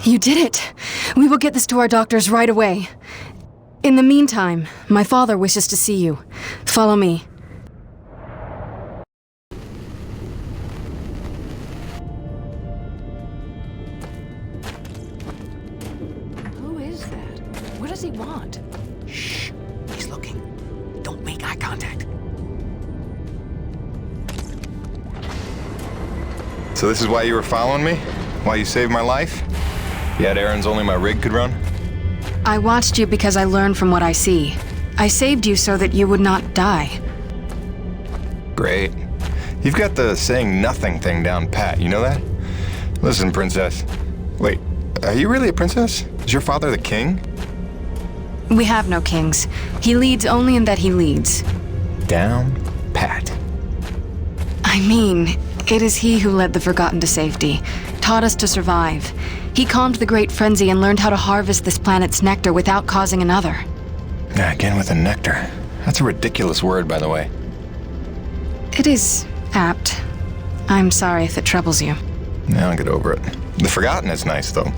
You did it! We will get this to our doctors right away. In the meantime, my father wishes to see you. Follow me. Who is that? What does he want? Shh. He's looking. Don't make eye contact. So this is why you were following me? Why you saved my life? You had errands only my rig could run? I watched you because I learned from what I see. I saved you so that you would not die. Great. You've got the saying nothing thing down pat, you know that? Listen, princess. Wait, are you really a princess? Is your father the king? We have no kings. He leads only in that he leads. Down pat. I mean, it is he who led the Forgotten to safety, taught us to survive. He calmed the Great Frenzy and learned how to harvest this planet's nectar without causing another. Yeah, again with the nectar. That's a ridiculous word, by the way. It is apt. I'm sorry if it troubles you. Now I'll get over it. The Forgotten is nice, though.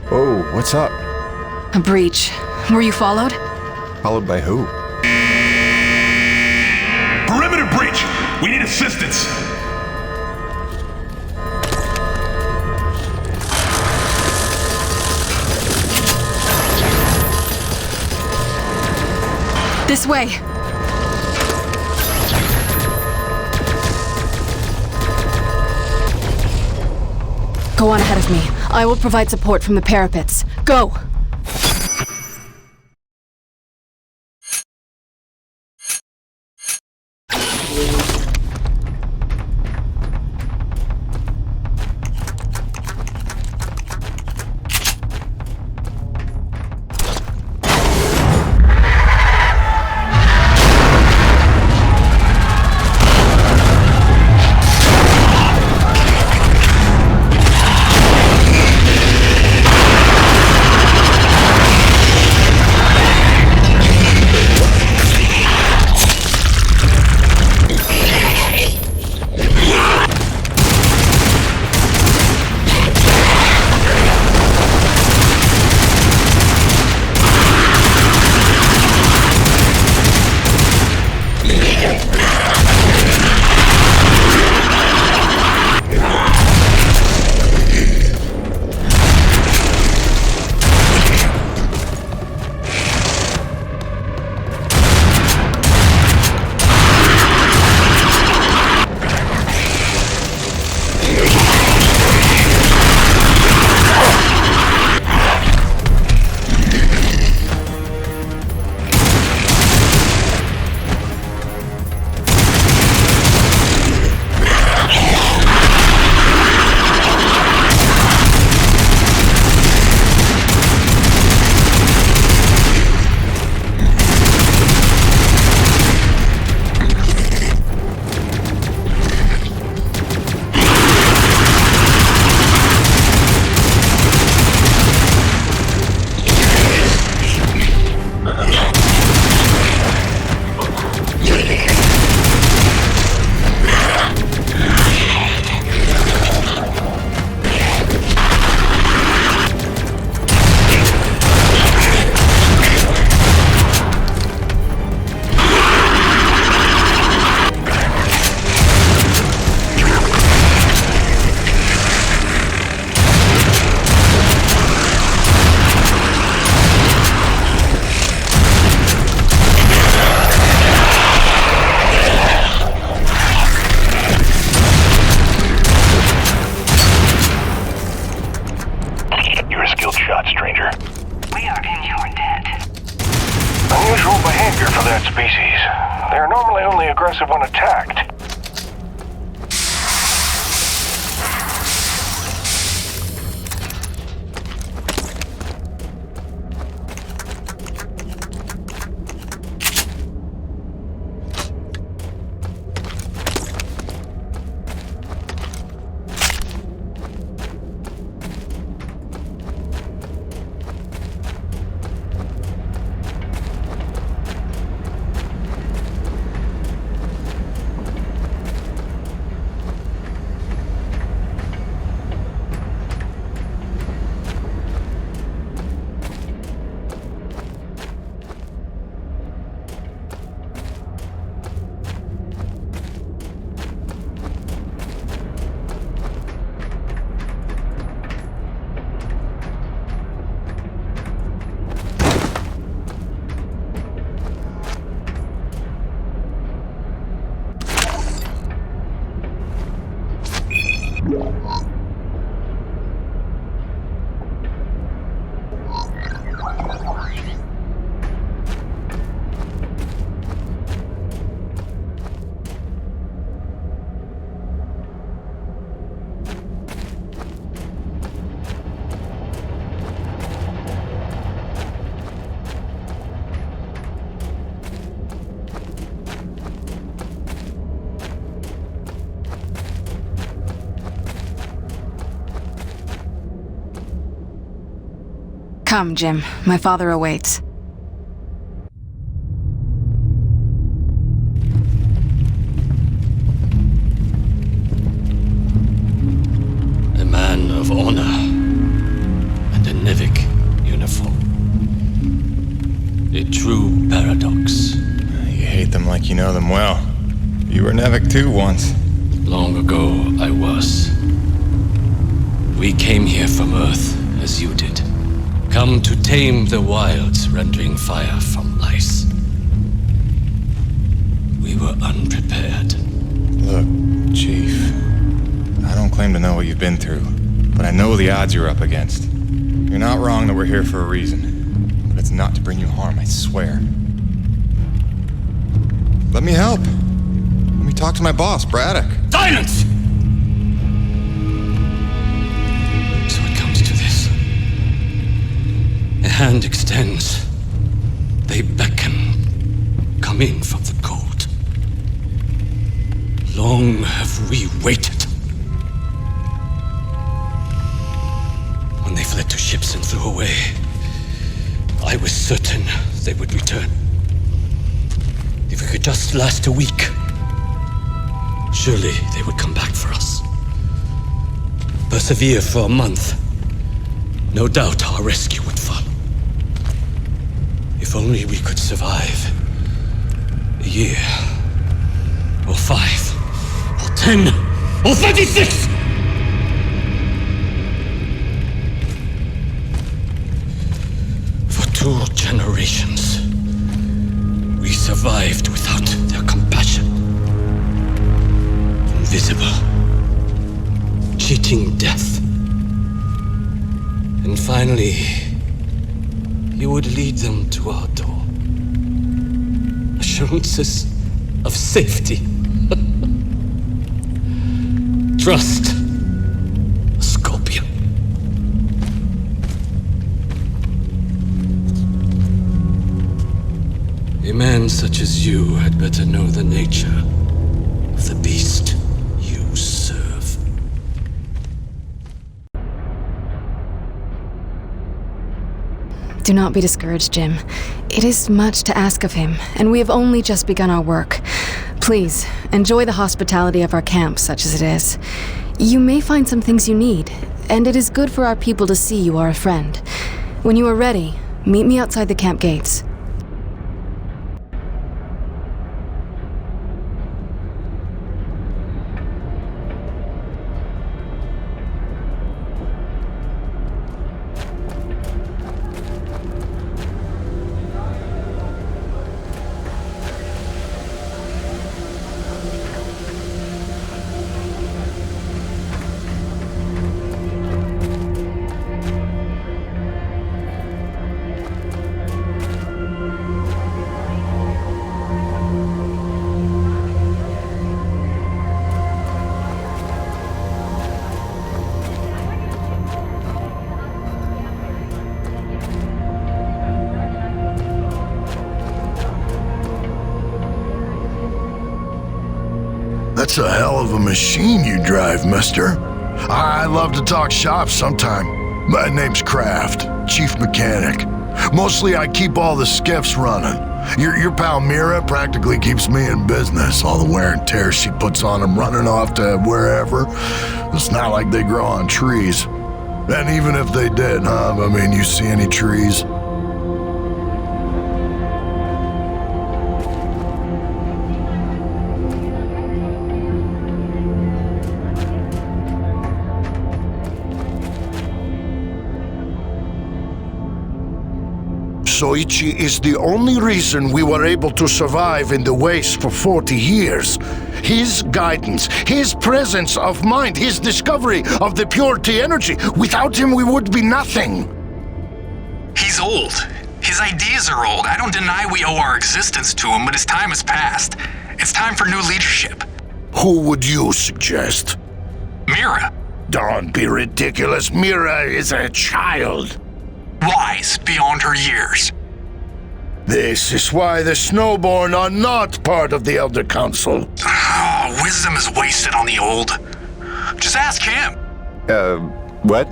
Whoa, what's up? A breach. Were you followed? Followed by who? Perimeter breach! We need assistance! This way! Go on ahead of me. I will provide support from the parapets. Go! aggressive when attacked. Come, Jim. My father awaits. A man of honor and a Nevik uniform. A true paradox. You hate them like you know them well. You were Nevik too once. Long ago, I was. We came here from Earth, as you did. Come to tame the wilds, rendering fire from ice. We were unprepared. Look, Chief, I don't claim to know what you've been through, but I know the odds you're up against. You're not wrong that we're here for a reason, but it's not to bring you harm, I swear. Let me help. Let me talk to my boss, Braddock. Silence! So it comes to this. A hand extends. They beckon. Come in from the cold. Long have we waited. When they fled to ships and flew away, I was certain they would return. If we could just last a week, surely they would come back for us. Persevere for a month. No doubt our rescue would follow. If only we could survive. A year. Or 5. Or 10. Or 36! For 2 generations, we survived without their compassion. Invisible. Cheating death. And finally, you would lead them to our door. Assurances of safety. Trust. A scorpion. A man such as you had better know the nature of the beast you serve. Do not be discouraged, Jim. It is much to ask of him, and we have only just begun our work. Please, enjoy the hospitality of our camp, such as it is. You may find some things you need, and it is good for our people to see you are a friend. When you are ready, meet me outside the camp gates. That's a hell of a machine you drive, mister. I love to talk shop sometime. My name's Kraft, chief mechanic. Mostly I keep all the skiffs running. Your pal Mira practically keeps me in business. All the wear and tear she puts on them running off to wherever. It's not like they grow on trees. And even if they did, huh? I mean, you see any trees? Soichi is the only reason we were able to survive in the waste for 40 years. His guidance, his presence of mind, his discovery of the purity energy. Without him, we would be nothing. He's old. His ideas are old. I don't deny we owe our existence to him, but his time has passed. It's time for new leadership. Who would you suggest? Mira. Don't be ridiculous. Mira is a child. Wise beyond her years. This is why the Snowborn are not part of the Elder Council. Oh, wisdom is wasted on the old. Just ask him. What?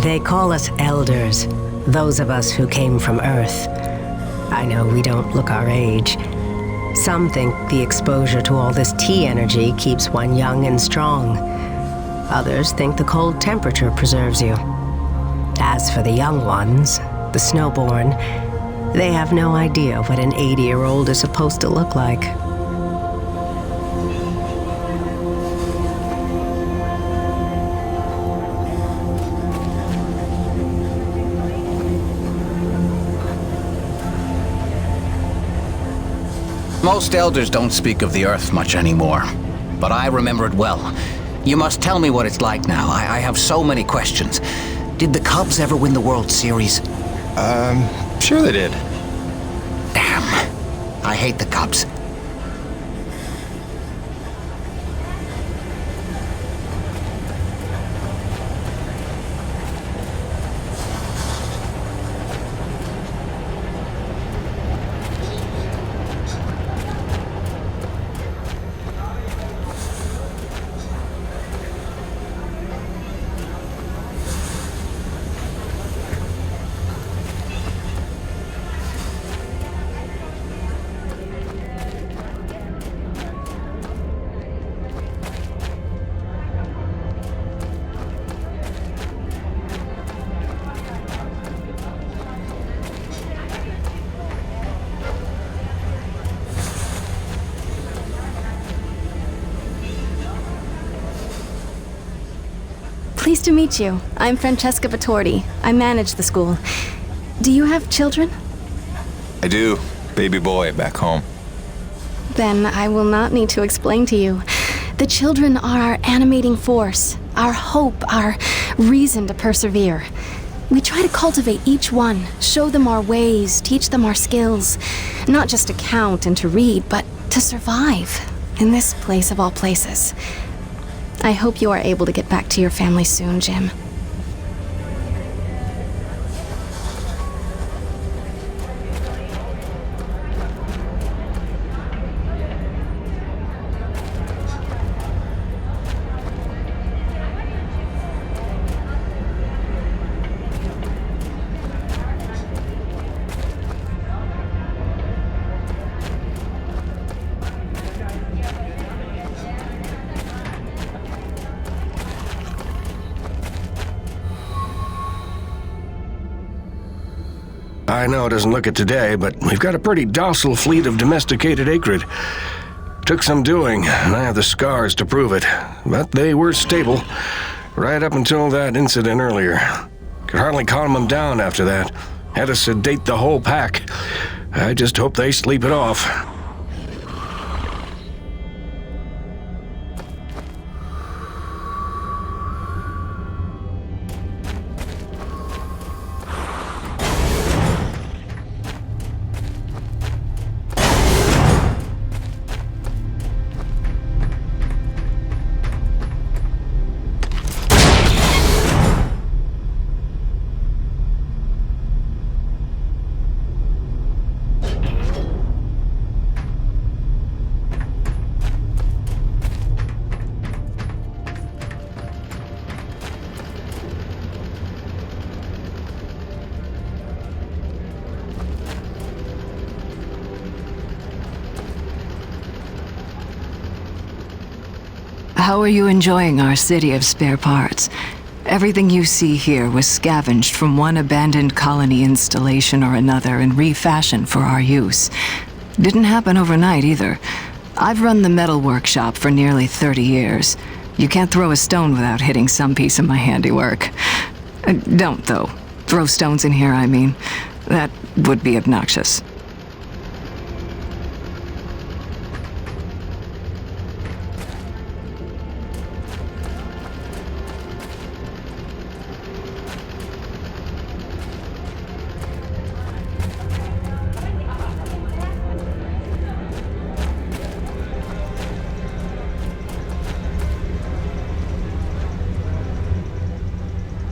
They call us elders, those of us who came from Earth. I know we don't look our age. Some think the exposure to all this T energy keeps one young and strong. Others think the cold temperature preserves you. As for the young ones, the snowborn, they have no idea what an 80-year-old is supposed to look like. Most elders don't speak of the Earth much anymore, but I remember it well. You must tell me what it's like now. I have so many questions. Did the Cubs ever win the World Series? Sure they did. Damn. I hate the Cubs. Pleased to meet you. I'm Francesca Vittordi. I manage the school. Do you have children? I do. Baby boy back home. Then I will not need to explain to you. The children are our animating force, our hope, our reason to persevere. We try to cultivate each one, show them our ways, teach them our skills. Not just to count and to read, but to survive in this place of all places. I hope you are able to get back to your family soon, Jim. I know it doesn't look it today, but we've got a pretty docile fleet of domesticated acrid. Took some doing, and I have the scars to prove it. But they were stable, right up until that incident earlier. Could hardly calm them down after that. Had to sedate the whole pack. I just hope they sleep it off. How are you enjoying our city of spare parts? Everything you see here was scavenged from one abandoned colony installation or another and refashioned for our use. Didn't happen overnight either. I've run the metal workshop for nearly 30 years. You can't throw a stone without hitting some piece of my handiwork. Don't, though. Throw stones in here, I mean. That would be obnoxious.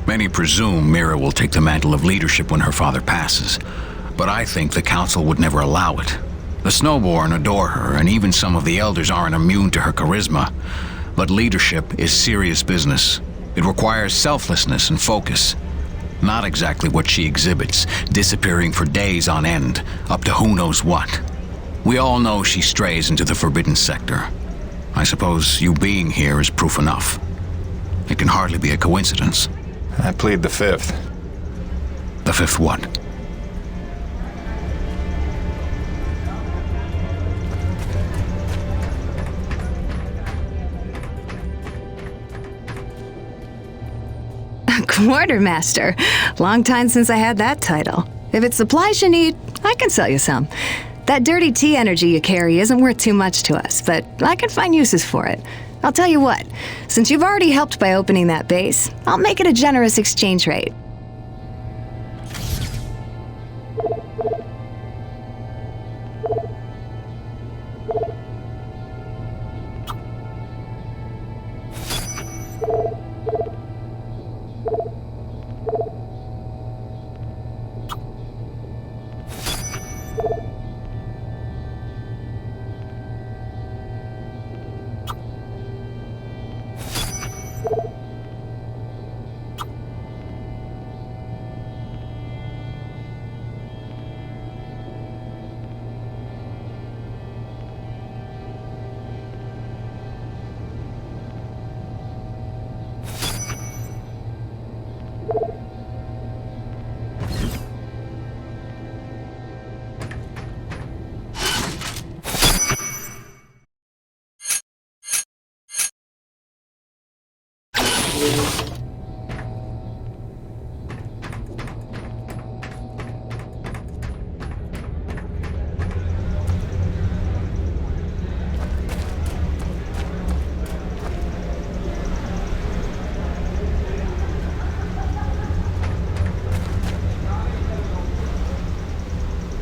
Many presume Mira will take the mantle of leadership when her father passes, but I think the Council would never allow it. The Snowborn adore her, and even some of the Elders aren't immune to her charisma. But leadership is serious business. It requires selflessness and focus. Not exactly what she exhibits, disappearing for days on end, up to who knows what. We all know she strays into the forbidden sector. I suppose you being here is proof enough. It can hardly be a coincidence. I plead the fifth. The fifth what? Quartermaster. Long time since I had that title. If it's supplies you need, I can sell you some. That dirty tea energy you carry isn't worth too much to us, but I can find uses for it. I'll tell you what, since you've already helped by opening that base, I'll make it a generous exchange rate.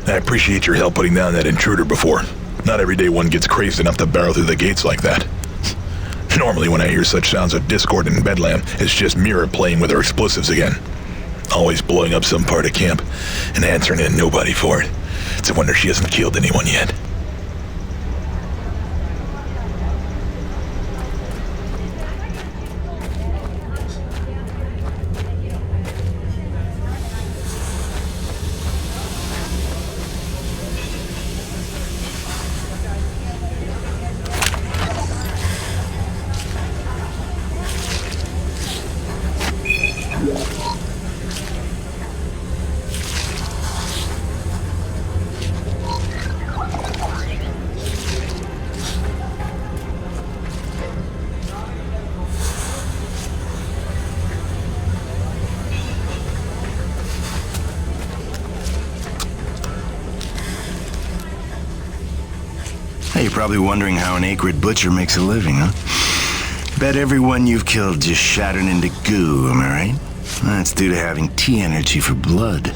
I appreciate your help putting down that intruder before. Not every day one gets crazed enough to barrel through the gates like that. Normally when I hear such sounds of discord in Bedlam, it's just Mira playing with her explosives again. Always blowing up some part of camp and answering to nobody for it. It's a wonder she hasn't killed anyone yet. You're probably wondering how an acrid butcher makes a living, huh? Bet everyone you've killed just shattered into goo, am I right? That's due to having tea energy for blood.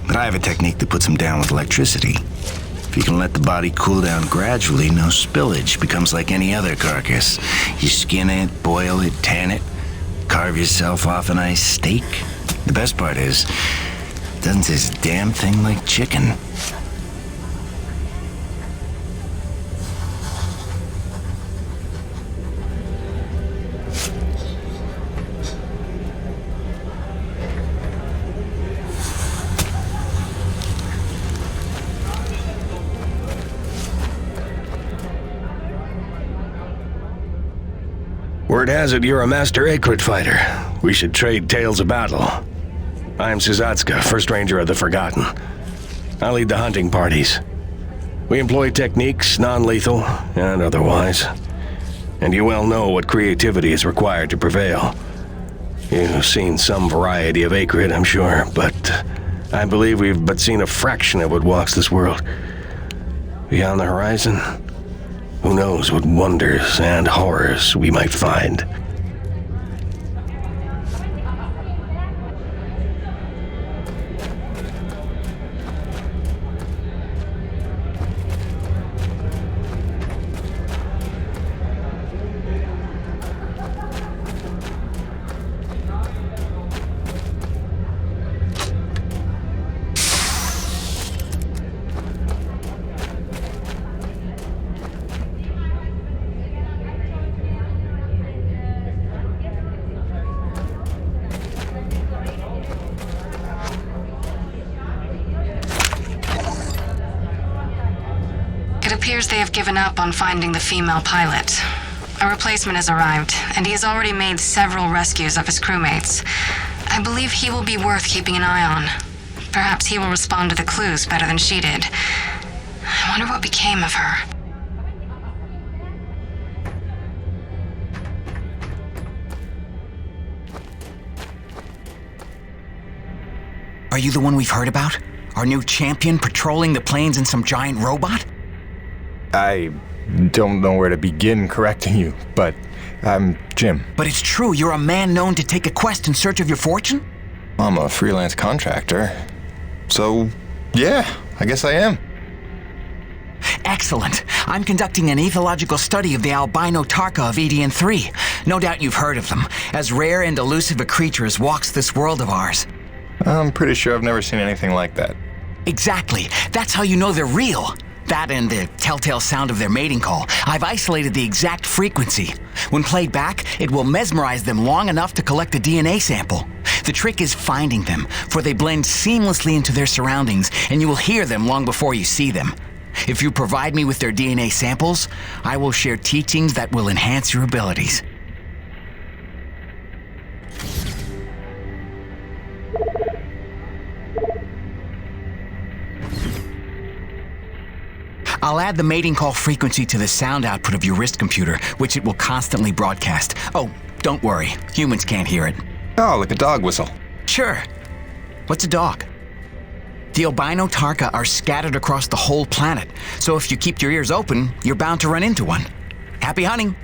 But I have a technique that puts them down with electricity. If you can let the body cool down gradually, no spillage, becomes like any other carcass. You skin it, boil it, tan it, carve yourself off a nice steak. The best part is, it doesn't taste a damn thing like chicken. Word has it you're a master acrid fighter. We should trade tales of battle. I'm Suzatska, First Ranger of the Forgotten. I lead the hunting parties. We employ techniques, non-lethal and otherwise. And you well know what creativity is required to prevail. You've seen some variety of acrid, I'm sure, but I believe we've but seen a fraction of what walks this world. Beyond the horizon, who knows what wonders and horrors we might find. appears they have given up on finding the female pilot. A replacement has arrived, and he has already made several rescues of his crewmates. I believe he will be worth keeping an eye on. Perhaps he will respond to the clues better than she did. I wonder what became of her. Are you the one we've heard about? Our new champion patrolling the plains in some giant robot? I don't know where to begin correcting you, but I'm Jim. But it's true, you're a man known to take a quest in search of your fortune? I'm a freelance contractor. So, yeah, I guess I am. Excellent. I'm conducting an ethological study of the Albino Tarkaa of EDN3. No doubt you've heard of them. As rare and elusive a creature as walks this world of ours. I'm pretty sure I've never seen anything like that. Exactly. That's how you know they're real. That and the telltale sound of their mating call. I've isolated the exact frequency. When played back, it will mesmerize them long enough to collect a DNA sample. The trick is finding them, for they blend seamlessly into their surroundings, and you will hear them long before you see them. If you provide me with their DNA samples, I will share teachings that will enhance your abilities. I'll add the mating call frequency to the sound output of your wrist computer, which it will constantly broadcast. Oh, don't worry. Humans can't hear it. Oh, like a dog whistle. Sure. What's a dog? The Albino Tarkaa are scattered across the whole planet, so if you keep your ears open, you're bound to run into one. Happy hunting!